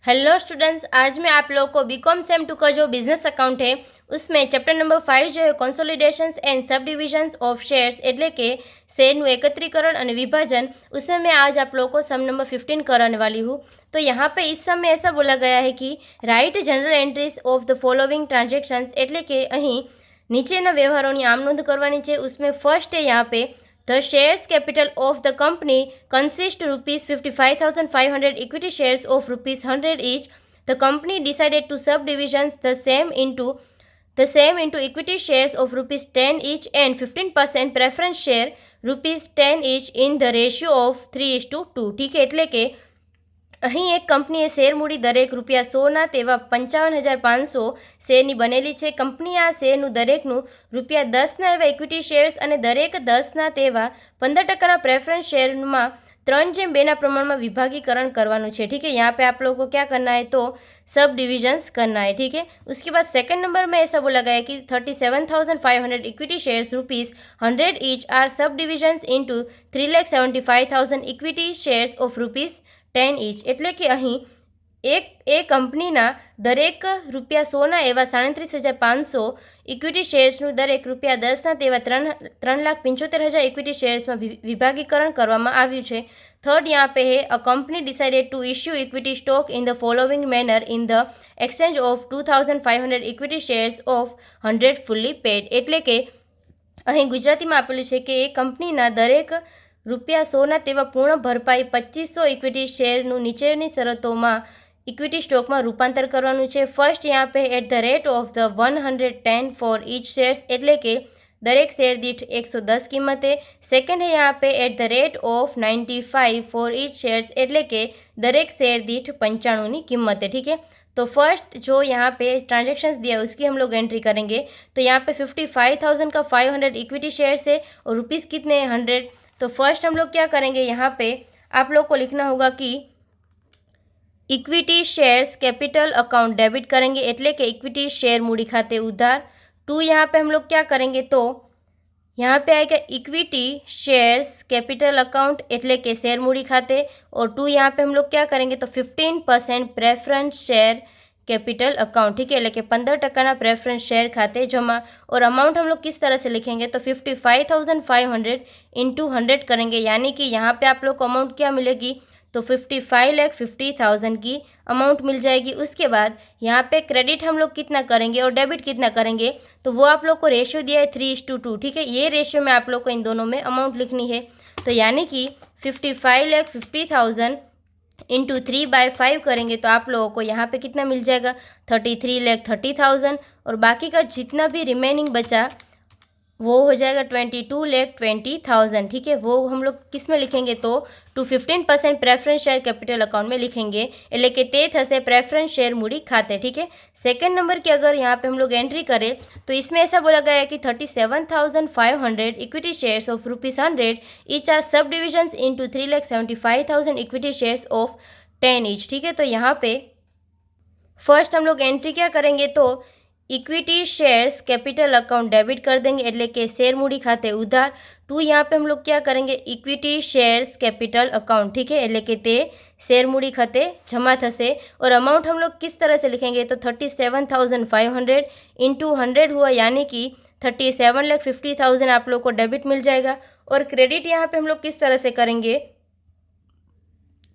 Hello students, आज मैं आप लोगों को बीकॉम सेम 2 का जो बिजनेस अकाउंट है उसमें चैप्टर नंबर 5 जो है कंसोलिडेशंस एंड सब डिविजन्स ऑफ शेयर्स એટલે કે શેરનું એકત્રીકરણ અને વિભાજन, उसमें मैं आज आप लोगों को सम नंबर 15 कराने वाली हूँ। तो यहाँ पे इस सम में ऐसा बोला गया है कि right general entries of the following transactions એટલે કે અહીં નીચેના વ્યવહારોની આમ નોંધ કરવાની છે। उसमें फर्स्ट है यहाँ पे The shares capital of the company consists rupees 55,500 equity shares of rupees 100 each. The company decided to subdivisions the same into equity shares of rupees 10 each and 15% preference share rupees 10 each in the ratio of 3:2। ठीक है, એટલે કે અહીં એક કંપનીએ share મૂડી દરેક ₹100ના તેવા 55,500 શેરની બનેલી છે। કંપની આ શેરનું દરેકનું ₹10ના એવા ઇક્વિટી શેર્સ અને દરેક 10ના તેવા 15%ના પ્રેફરન્સ શેરમાં 3:2ના પ્રમાણમાં વિભાગીકરણ કરવાનું છે। ठीक है, यहाँ पे आप लोगों को क्या करना है तो सब डिविजन्स करना है। ठीक है, उसके बाद सेकंड नंबर में ऐसा बोला गया है कि 37,500 equity shares ₹100 each are sub divisions into 3,75,000 equity shares of ₹10 each. એટલે કે અહીં એ કંપનીના દરેક ₹100ના એવા 37,500 ઇક્વિટી શેર્સનું દરેક ₹10ના તેવા 3,75,000 ઇક્વિટી શેર્સમાં વિભાગીકરણ કરવામાં આવ્યું છે। થર્ડ यहाँ पे है a company decided to issue equity stock in the following manner in the exchange of 2,500 equity shares of 100 fully paid. એટલે કે અહીં ગુજરાતીમાં આપેલું છે કે એ કંપનીના દરેક ₹100ના તેવા પૂર્ણ ભરપાઈ 2500 ઇક્વિટી શેરનું નીચેની શરતોમાં ઇક્વિટી સ્ટોકમાં રૂપાંતર કરવાનું છે। ફર્સ્ટ यहाँ पे at the rate of the 110 for each shares એટલે કે દરેક શેર દીઠ 110 કિંમતે। સેકન્ડ है यहाँ पे at the rate of 95 for each shares એટલે કે દરેક શેર દીઠ 95ની કિંમતે। ठीक है, तो फर्स्ट जो यहाँ पे ट्रांजेक्शन्स दिया उसकी हम लोग एंट्री करेंगे। तो यहाँ पे 55,000 का 500 इक्विटी शेयर्स है और रुपीज़ कितने हैं 100। तो फर्स्ट हम लोग क्या करेंगे, यहाँ पे आप लोग को लिखना होगा कि equity shares capital account debit करेंगे એટલે કે इक्विटी शेयर मूडी खाते उधार। 2 यहाँ पे हम लोग क्या करेंगे तो यहाँ पे आएगा इक्विटी शेयर्स कैपिटल अकाउंट એટલે કે शेयर मूडी खाते, और 2 यहाँ पे हम लोग क्या करेंगे तो 15% प्रेफरेंस शेयर कैपिटल अकाउंट। ठीक है, એટલે કે 15%ના प्रेफरेंस शेयर खाते जमा। और अमाउंट हम लोग किस तरह से लिखेंगे तो 55,500 इंटू 100 करेंगे, यानी कि यहाँ पे आप लोग को अमाउंट क्या मिलेगी तो 55,50,000 की अमाउंट मिल जाएगी। उसके बाद यहाँ पे क्रेडिट हम लोग कितना करेंगे और डेबिट कितना करेंगे तो वो आप लोग को रेशियो दिया है 3:2। ठीक है, ये रेशियो में आप लोग को इन दोनों में अमाउंट लिखनी है। तो यानी कि 55,50,000 इंटू 3/5 करेंगे तो आप लोगों को यहाँ पे कितना मिल जाएगा 33,30,000, और बाकी का जितना भी रिमेनिंग बचा वो हो जाएगा 22,20,000। ठीक है, वो हम लोग किस में लिखेंगे तो 15% प्रेफरेंस शेयर कैपिटल अकाउंट में लिखेंगे એટલે કે તે થશે प्रेफरेंस शेयर मूडी खाते। ठीक है, सेकंड नंबर की अगर यहाँ पे हम लोग एंट्री करें तो इसमें ऐसा बोला गया है कि 37,500 equity shares of ₹100 each are sub divisions into 3,75,000 equity shares of 10 each. ठीक है, तो यहाँ पे फर्स्ट हम लोग एंट्री क्या करेंगे तो equity shares capital account debit कर देंगे એટલે કે શેર મૂડી ખાતે ઉધાર। 2 यहाँ पे हम लोग क्या करेंगे इक्विटी शेयर्स कैपिटल अकाउंट। ठीक है, એટલે કે તે શેર મૂડી ખાતે જમા થશે। और अमाउंट हम लोग किस तरह से लिखेंगे तो 37,500 इंटू 100 हुआ, यानी कि 37,50,000 आप लोग को डेबिट मिल जाएगा। और क्रेडिट यहाँ पे हम लोग किस तरह से करेंगे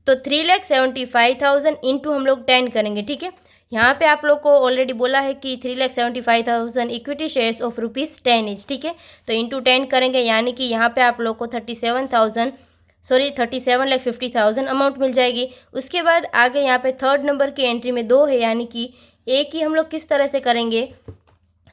तो 3,75,000 इंटू हम लोग 10 करेंगे। ठीक है, यहाँ पे आप लोग को ऑलरेडी बोला है कि 3,75,000 इक्विटी शेयर्स ऑफ ₹10 ईच। ठीक है, तो इंटू 10 करेंगे, यानी कि यहाँ पे आप लोग को 37,50,000 अमाउंट मिल जाएगी। उसके बाद आगे यहाँ पे थर्ड नंबर की एंट्री में 2 है, यानी कि एक ही हम लोग किस तरह से करेंगे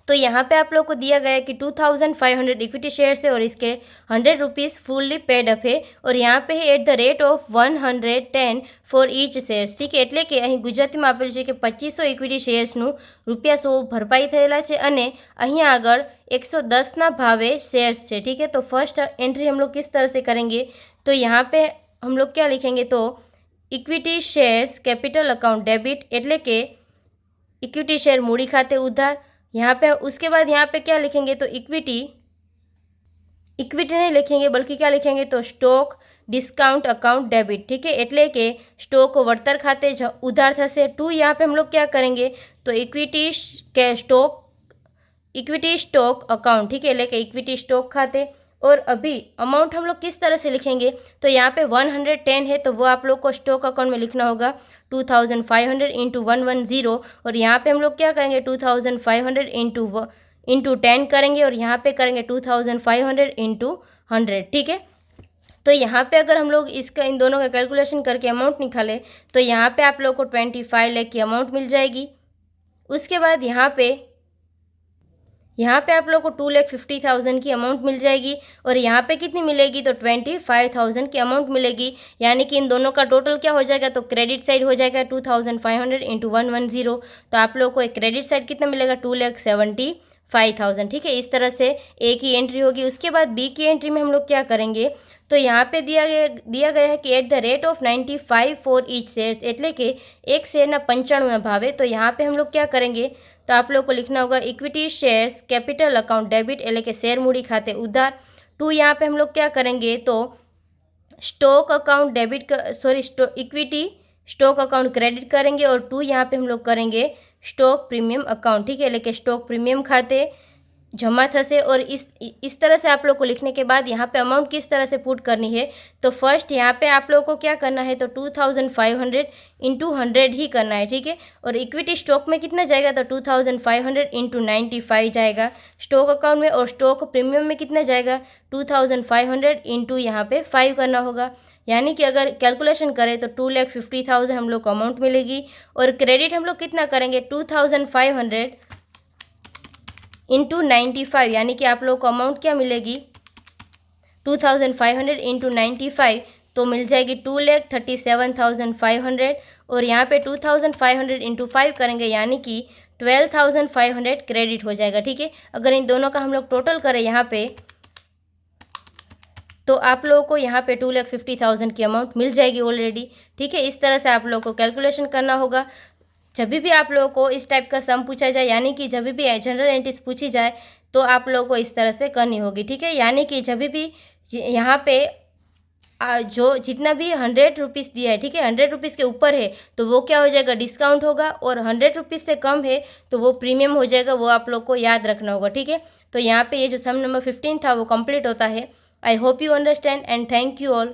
तो यहाँ पे आप लोग को दिया गया है कि 2,500 इक्विटी शेयर्स है और इसके ₹100 फुल्ली पेड अप है, और यहाँ पे है at the rate of 110 for each shares. ठीक है, એટલે કે અહીં ગુજરાતીમાં આપેલું છે કે 2500 ઇક્વિટી શેર્સનું ₹100 ભરપાઈ થયેલા છે અને અહીંયા આગળ 110ના ભાવે शेयर्स છે। ठीक है, तो फर्स्ट एंट्री हम लोग किस तरह से करेंगे तो यहाँ पे हम लोग क्या लिखेंगे तो equity shares capital account debit એટલે કે इक्विटी शेयर मूडी खाते उधार। यहाँ पे उसके बाद यहाँ पे क्या लिखेंगे तो इक्विटी नहीं लिखेंगे बल्कि क्या लिखेंगे तो स्टॉक डिस्काउंट अकाउंट डेबिट, ठीक है। એટલે કે સ્ટોક વળતર ખાતે ઉધાર થશે। टू यहाँ पे हम लोग क्या करेंगे तो इक्विटी स्टॉक अकाउंट, ठीक है, એટલે કે इक्विटी स्टॉक खाते। और अभी अमाउंट हम लोग किस तरह से लिखेंगे तो यहाँ पे 110 है तो वो आप लोग को स्टॉक अकाउंट में लिखना होगा 2500 इंटू 110। और यहाँ पे हम लोग क्या करेंगे 2500 इंटू 10 करेंगे और यहाँ पे करेंगे 2500 इंटू 100, ठीक है। तो यहाँ पे अगर हम लोग इसका इन दोनों का कैलकुलेशन करके अमाउंट निकालें तो यहाँ पे आप लोग को 25 लाख की अमाउंट मिल जाएगी। उसके बाद यहाँ पे आप लोग को 2,50,000 की अमाउंट मिल जाएगी और यहाँ पे कितनी मिलेगी तो 25,000 की अमाउंट मिलेगी। यानी कि इन दोनों का टोटल क्या हो जाएगा तो क्रेडिट साइड हो जाएगा 2500 इंटू 110। तो आप लोग को एक क्रेडिट साइड कितना मिलेगा 2,75,000, ठीक है। इस तरह से ए की एंट्री होगी। उसके बाद बी की एंट्री में हम लोग क्या करेंगे तो यहाँ पे दिया गया है कि at the rate of 95 for each shares, એટલે કે एक शेयरना 95 भावे। तो यहाँ पे हम लोग क्या करेंगे तो आप लोग को लिखना होगा equity shares capital account debit, એટલે કે शेयर मूड़ी खाते उधार। टू यहाँ पे हम लोग क्या करेंगे तो stock account debit equity stock account credit करेंगे। और टू यहाँ पे हम लोग करेंगे स्टॉक प्रीमियम अकाउंट, ठीक है, એટલે કે स्टॉक प्रीमियम खाते जमा थसे। और इस तरह से आप लोग को लिखने के बाद यहाँ पे अमाउंट किस तरह से पुट करनी है तो फर्स्ट यहाँ पे आप लोगों को क्या करना है तो 2500 इंटू 100 ही करना है, ठीक है। और इक्विटी स्टॉक में कितना जाएगा तो 2500 इंटू 95 जाएगा स्टॉक अकाउंट में। और स्टॉक प्रीमियम में कितना जाएगा 2500 इंटू यहाँ पे 5 करना होगा। यानी कि अगर कैलकुलेशन करें तो 2,50,000 हम लोग को अमाउंट मिलेगी। और क्रेडिट हम लोग कितना करेंगे 2500 इंटू 95, यानी कि आप लोग को अमाउंट क्या मिलेगी 2500 इंटू 95 तो मिल जाएगी 2,37,500। और यहाँ पे 2500 इंटू 5 करेंगे यानी कि 12,500 क्रेडिट हो जाएगा, ठीक है। अगर इन दोनों का हम लोग टोटल करें यहाँ पे तो आप लोगों को यहाँ पे 2,50,000 की अमाउंट मिल जाएगी ऑलरेडी, ठीक है। इस तरह से आप लोगों को कैलकुलेशन करना होगा। जब भी आप लोगों को इस टाइप का सम पूछा जाए यानी कि जब भी जनरल एंट्रीज पूछी जाए तो आप लोगों को इस तरह से करनी होगी, ठीक है। यानी कि जब भी यहाँ पे जो जितना भी 100 रुपीज़ दिया है, ठीक है, 100 रुपीज़ के ऊपर है तो वो क्या हो जाएगा डिस्काउंट होगा। और 100 रुपीज़ से कम है तो वो प्रीमियम हो जाएगा, वो आप लोग को याद रखना होगा, ठीक है। तो यहाँ पे ये जो सम नंबर 15 था वो कंप्लीट होता है। I hope you understand and thank you all.